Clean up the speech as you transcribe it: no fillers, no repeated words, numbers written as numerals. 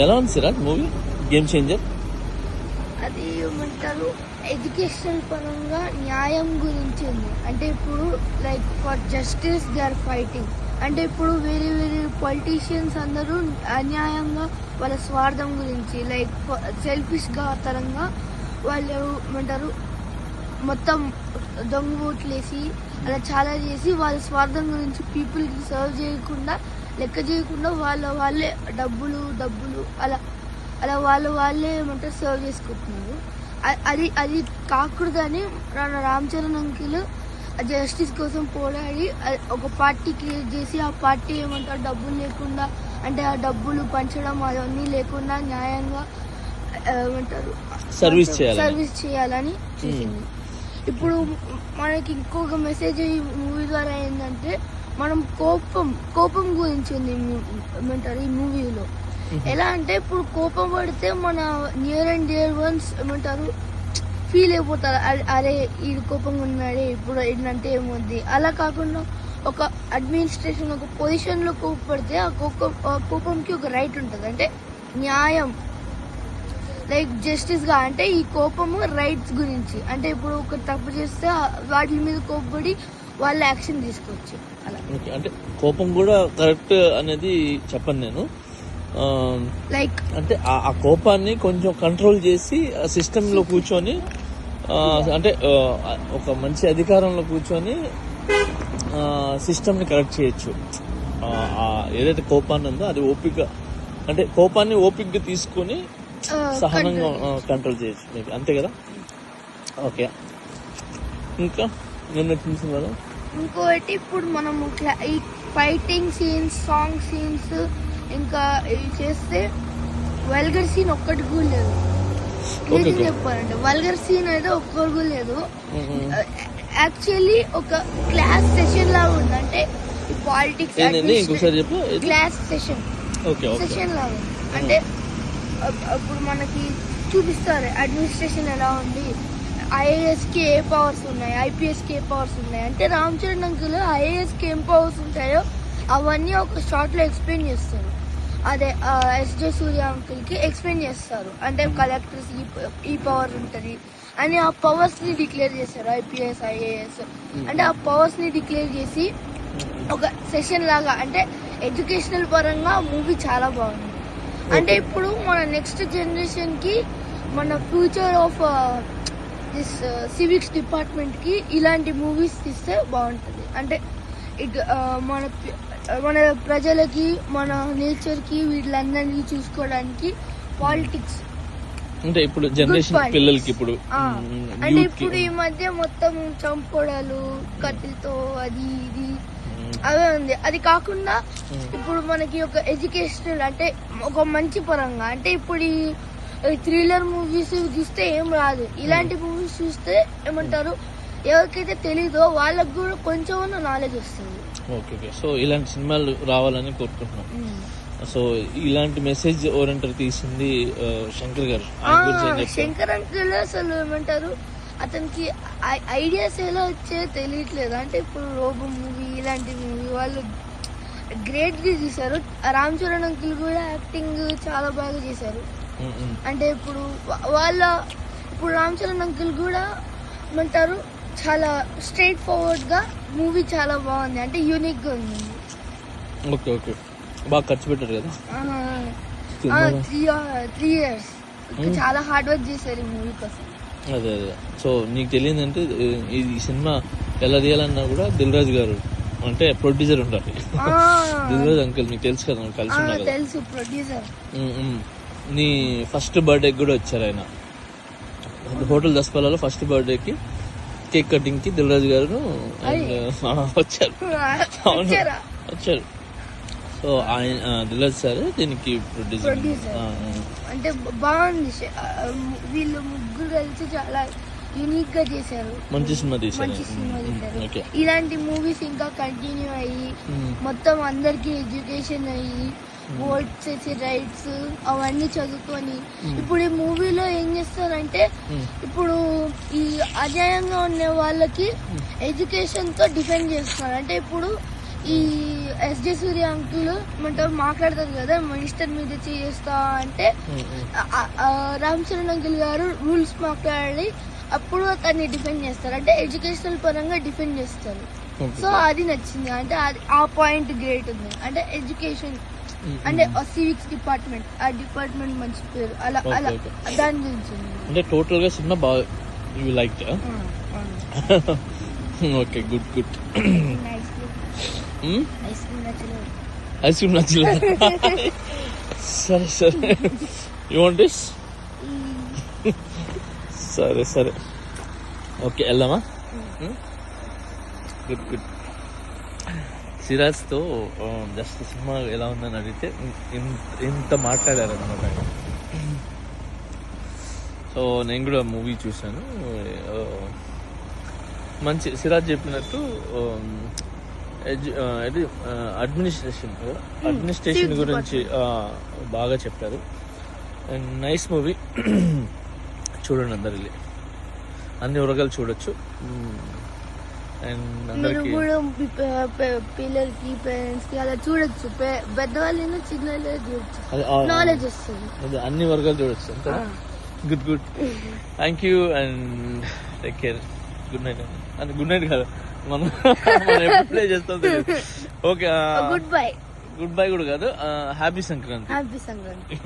ఎలా ఉంది Siraj movie? Game changer. అది ఏమంటారు, ఎడ్యుకేషన్ పరంగా న్యాయం గురించి ఉంది. అంటే ఇప్పుడు like for justice they are fighting. అంటే ఇప్పుడు వేరే వేరే పొలిటీషియన్స్ అందరూ అన్యాయంగా వాళ్ళ స్వార్థం గురించి లైక్ సెల్ఫిష్గా తరంగా వాళ్ళు ఏమంటారు మొత్తం దొంగ ఓట్లేసి అలా చాలా చేసి వాళ్ళ స్వార్థం గురించి పీపుల్కి సర్వ్ చేయకుండా లెక్క చేయకుండా వాళ్ళే డబ్బులు అలా అలా వాళ్ళే ఏమంటారు సర్వ్ చేసుకుంటున్నారు. అది కాకూడదని రామ్ చరణ్ అంకిల్ జస్టిస్ కోసం పోరాడి ఒక పార్టీ క్రియేట్ చేసి ఆ పార్టీ ఏమంటారు డబ్బులు లేకుండా అంటే ఆ డబ్బులు పంచడం అవన్నీ లేకుండా న్యాయంగా ఏమంటారు సర్వీస్ చేయాలని చూసింది. ఇప్పుడు మనకి ఇంకొక మెసేజ్ ఈ మూవీ ద్వారా ఏంటంటే మనం కోపం గురించి ఉంది ఏమంటారు ఈ మూవీలో. ఎలా అంటే ఇప్పుడు కోపం పడితే మన నియర్ అండ్ డియర్ వన్స్ ఏమంటారు ఫీల్ అయిపోతారు, అరే ఈ కోపంగా ఉన్నాడే ఇప్పుడు ఏంటంటే ఏమవుద్ది. అలా కాకుండా ఒక అడ్మినిస్ట్రేషన్ ఒక పొజిషన్లో కోపడితే ఆ కోపంకి ఒక రైట్ ఉంటుంది, అంటే న్యాయం లైక్ జస్టిస్ గా. అంటే ఈ కోపము రైట్స్ గురించి, అంటే ఇప్పుడు ఒక తప్పు చేస్తే వాటి మీద కోపపడి వాళ్ళు యాక్షన్ తీసుకోవచ్చు. అలా అంటే కోపం కూడా కరెక్ట్ అనేది చెప్పను నేను. లైక్ అంటే ఆ కోపాన్ని కొంచెం కంట్రోల్ చేసి సిస్టమ్ లో కూర్చొని అంటే ఒక మంచి అధికారంలో కూర్చొని సిస్టమ్ ని కరెక్ట్ చేయొచ్చు. ఏదైతే కోపాన్ని ఉందో అది ఓపిక, అంటే కోపాన్ని ఓపికగా తీసుకొని సహనంగా కంట్రోల్ చేయొచ్చు మేబీ, అంతే కదా. ఓకే, ఇంకా నేను నచ్చింది కదా ఇంకోటి ఇప్పుడు మనము ఈ ఫైటింగ్ సీన్స్, సాంగ్ సీన్స్ ఇంకా ఇవి చేస్తే వల్గర్ సీన్ ఒక్కటి కూడా లేదు. చెప్పాలంటే వల్గర్ సీన్ అయితే ఒక్కటి కూడా లేదు. యాక్చువల్లీ ఒక క్లాస్ సెషన్ లాగా ఉంది, అంటే ఈ పాలిటిక్స్ క్లాస్ సెషన్ లాగా ఉంది. అంటే అప్పుడు మనకి చూపిస్తారు అడ్మినిస్ట్రేషన్ ఎలా ఉంది, ఐఏఎస్ కి ఏ పవర్స్ ఉన్నాయి, ఐపీఎస్ కి ఏ పవర్స్ ఉన్నాయి. అంటే రామ్ చరణ్ అంకుల్ ఐఏఎస్ కి ఏం పవర్స్ ఉంటాయో అవన్నీ ఒక షార్ట్ లో ఎక్స్ప్లెయిన్ చేస్తారు. అదే ఎస్జే సూర్య అంకుల్ కి ఎక్స్ప్లెయిన్ చేస్తారు, అంటే కలెక్టర్స్ ఈ పవర్ ఉంటుంది అని ఆ పవర్స్ ని డిక్లేర్ చేశారు. ఐపీఎస్ ఐఏఎస్ అంటే ఆ పవర్స్ ని డిక్లేర్ చేసి ఒక సెషన్ లాగా, అంటే ఎడ్యుకేషనల్ పరంగా మూవీ చాలా బాగుంది. అంటే ఇప్పుడు మన నెక్స్ట్ జనరేషన్ కి మన future of this civics department కి ఇలాంటి మూవీస్ తీస్తే బాగుంటుంది. అంటే మన ప్రజలకి మన నేచర్ కి వీళ్ళందరినీ చూసుకోవడానికి పాలిటిక్స్ అంటే ఇప్పుడు జనరేషన్ పిల్లలకి ఇప్పుడు అంటే ఇప్పుడు ఈ మధ్య మొత్తం చంపుకోవడాలు కత్తితో అది ఇది అవే ఉంది. అది కాకుండా ఇప్పుడు మనకి ఒక ఎడ్యుకేషనల్ అంటే ఒక మంచి పరంగా, అంటే ఇప్పుడు ఈ థ్రిల్లర్ మూవీస్ చూస్తే ఏం రాదు, ఇలాంటి మూవీస్ చూస్తే ఏమంటారు ఎవరికైతే తెలీదో వాళ్ళకు కూడా కొంచెం నాలెడ్జ్ వస్తుంది. ఓకే, సో ఇలాంటి సినిమాలు రావాలని కోరుకుంటున్నాం. సో ఇలాంటి మెసేజ్ ఓరియంటెడ్ తీసింది శంకర్ గారు. శంకర్ అంకుల్ అసలు ఏమంటారు అతనికి ఐడియాస్ ఎలా వచ్చే తెలియట్లేదు. అంటే ఇప్పుడు రోబో మూవీ ఇలాంటి మూవీ వాళ్ళు గ్రేట్ గా చేశారు. రామ్ చరణ్ అంకుల్ కూడా యాక్టింగ్ చాలా బాగా చేశారు. అంటే ఇప్పుడు ఇప్పుడు రామ్ చరణ్ అంకుల్ కూడా ఏమంటారు చాలా స్ట్రైట్ ఫార్వర్డ్ గా మూవీ చాలా బాగుంది, అంటే యూనిక్ గా ఉంది. ఓకే, బాగా ఖర్చు పెట్టారు కదా. 3 years చాలా హార్డ్ వర్క్ చేశారు ఈ మూవీ కోసం. అదే సో నీకు తెలియదంటే ఈ సినిమా ఎలా తీయాలన్నా కూడా దిల్ రాజు గారు అంటే ప్రొడ్యూసర్ ఉంటారు. దిల్ రాజు అంకుల్ నీకు తెలుసు కదా, కలిసి ఉన్నారు. తెలుసు, ప్రొడ్యూసర్. నీ ఫస్ట్ బర్త్డే కూడా వచ్చారు ఆయన. హోటల్ దస్పాలలో ఫస్ట్ బర్త్డేకి కేక్ కటింగ్ కి దిల్ రాజు గారు వచ్చారు. సో ఆయన దిల్ రాజు సార్ దీనికి ప్రొడ్యూసర్. అంటే బాగుంది, వీళ్ళు ముగ్గురు కలిసి చాలా యూనిక్ గా చేశారు, మంచి సినిమా తీశారు. ఇలాంటి మూవీస్ ఇంకా కంటిన్యూ అయ్యి మొత్తం అందరికి ఎడ్యుకేషన్ అయ్యి ఓట్ చేసి రైట్స్ అవన్నీ చదువుకొని ఇప్పుడు ఈ మూవీలో ఏం చేస్తారంటే ఇప్పుడు ఈ అన్యాయంగా ఉండే వాళ్ళకి ఎడ్యుకేషన్ తో డిఫెండ్ చేస్తున్నారు. అంటే ఇప్పుడు ఈ ఎస్జే సూర్య అంకుల్ ఏమంటారు మాట్లాడతారు కదా మినిస్టర్ మీద చేస్తా అంటే రామ్ చరణ్ అంకుల్ గారు రూల్స్ మాట్లాడి అప్పుడు అతన్ని డిఫెండ్ చేస్తారు, అంటే ఎడ్యుకేషనల్ పరంగా డిఫెండ్ చేస్తారు. సో అది నచ్చింది, అంటే అది ఆ పాయింట్ గ్రేట్ ఉంది. అంటే ఎడ్యుకేషన్ అంటే సివిక్స్ డిపార్ట్మెంట్, ఆ డిపార్ట్మెంట్ మంచి పేరు అలా అలా దాని గురించి ఉంది. అంటే టోటల్ గా సినిమా బాగా you like. Okay, good good. Ice cream నచ్చలేదు. సరే సరే, యూ వాంట్ దిస్? సరే సరే, ఓకే వెళ్దామా? Good good. సిరాజ్తో జస్ట్ సినిమా ఎలా ఉందని అడిగితే ఇంత మాట్లాడారనమాట. సో నేను కూడా మూవీ చూశాను. మంచి, సిరాజ్ చెప్పినట్టు అడ్మినిస్ట్రేషన్ గురించి బాగా చెప్పారు. And nice movie. చూడండి అందరు, అన్ని వర్గాలు చూడొచ్చు. అండ్ అందరికి పిల్లలకి పేరెంట్స్ కి అలా చూడొచ్చు, పెద్దవాళ్ళు చిన్న చూడొచ్చు, నాలెడ్జ్ వస్తుంది. అన్ని వర్గాలు చూడొచ్చు. అంతే. Good good, thank you and take care. Good night. అంటే గుడ్ నైట్ కాదు, మనం ఎప్పుడు ప్లే చేస్తాం తెలియదు. Okay, good bye. Good bye కూడా కాదు, హ్యాపీ సంక్రాంతి. హ్యాపీ సంక్రాంతి.